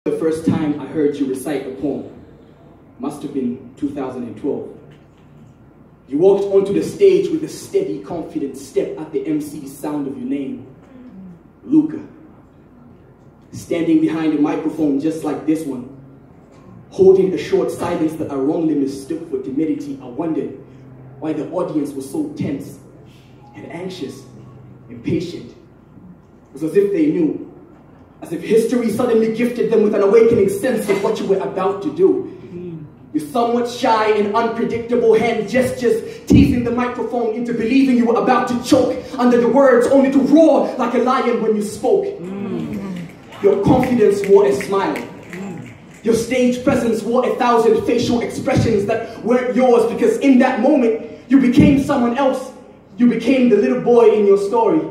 The first time I heard you recite a poem must have been 2012. You walked onto the stage with a steady, confident step at the MC's sound of your name, Luka. Standing behind a microphone just like this one, holding a short silence that I wrongly mistook for timidity, I wondered why the audience was so tense and anxious, impatient. It was as if they knew. As if history suddenly gifted them with an awakening sense of what you were about to do. Your somewhat shy and unpredictable hand gestures teasing the microphone into believing you were about to choke under the words, only to roar like a lion when you spoke. Your confidence wore a smile. Your stage presence wore 1,000 facial expressions that weren't yours, because in that moment, you became someone else. You became the little boy in your story,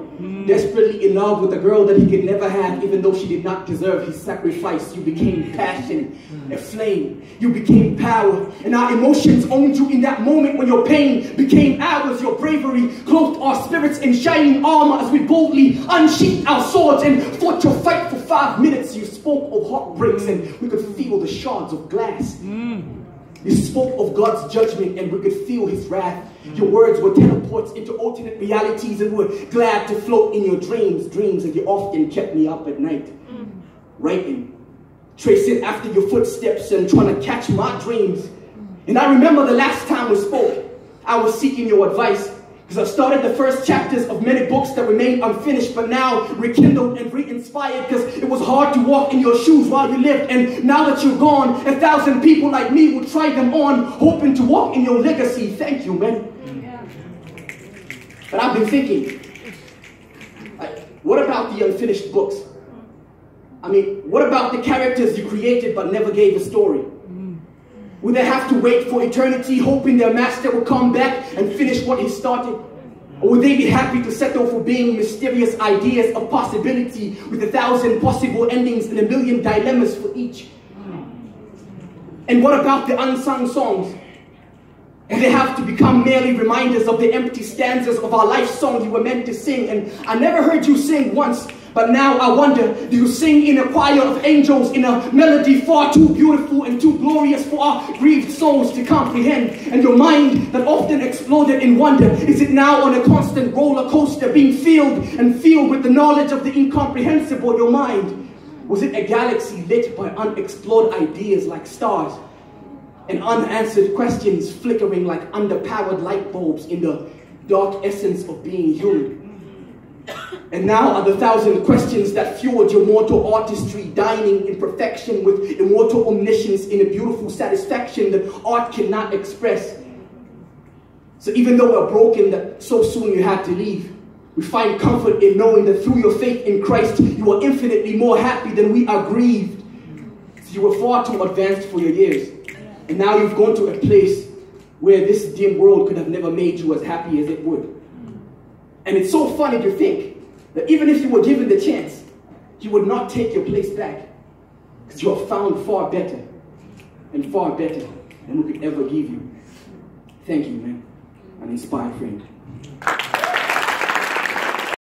desperately in love with a girl that he could never have, even though she did not deserve his sacrifice. You became passion, a flame. You became power, and our emotions owned you in that moment when your pain became ours. Your bravery clothed our spirits in shining armor as we boldly unsheathed our swords and fought your fight for 5 minutes. You spoke of heartbreaks, and we could feel the shards of glass. You spoke of God's judgment, and we could feel his wrath. Your words were teleports into alternate realities, and we were glad to float in your dreams, and you often kept me up at night, writing, tracing after your footsteps and trying to catch my dreams. And I remember the last time we spoke, I was seeking your advice, because I started the first chapters of many books that remained unfinished, but now rekindled and re-inspired, because it was hard to walk in your shoes while you lived. And now that you're gone, 1,000 people like me will try them on, hoping to walk in your legacy. Thank you, man. Yeah. But I've been thinking, what about the unfinished books? I mean, what about the characters you created but never gave a story? Will they have to wait for eternity, hoping their master will come back and finish what he started? Or will they be happy to settle for being mysterious ideas of possibility with 1,000 possible endings and 1,000,000 dilemmas for each? And what about the unsung songs? And they have to become merely reminders of the empty stanzas of our life song you were meant to sing. And I never heard you sing once, but now I wonder, do you sing in a choir of angels in a melody far too beautiful and too glorious for our grieved souls to comprehend? And your mind that often exploded in wonder, is it now on a constant roller coaster being filled with the knowledge of the incomprehensible? Your mind, was it a galaxy lit by unexplored ideas like stars? And unanswered questions flickering like underpowered light bulbs in the dark essence of being human. And now are the 1,000 questions that fueled your mortal artistry, dining in perfection with immortal omniscience in a beautiful satisfaction that art cannot express. So even though we're broken that so soon you had to leave, we find comfort in knowing that through your faith in Christ, you are infinitely more happy than we are grieved. So you were far too advanced for your years. And now you've gone to a place where this dim world could have never made you as happy as it would. And it's so funny to think that even if you were given the chance, you would not take your place back, because you are found far better than we could ever give you. Thank you, man. An inspired friend.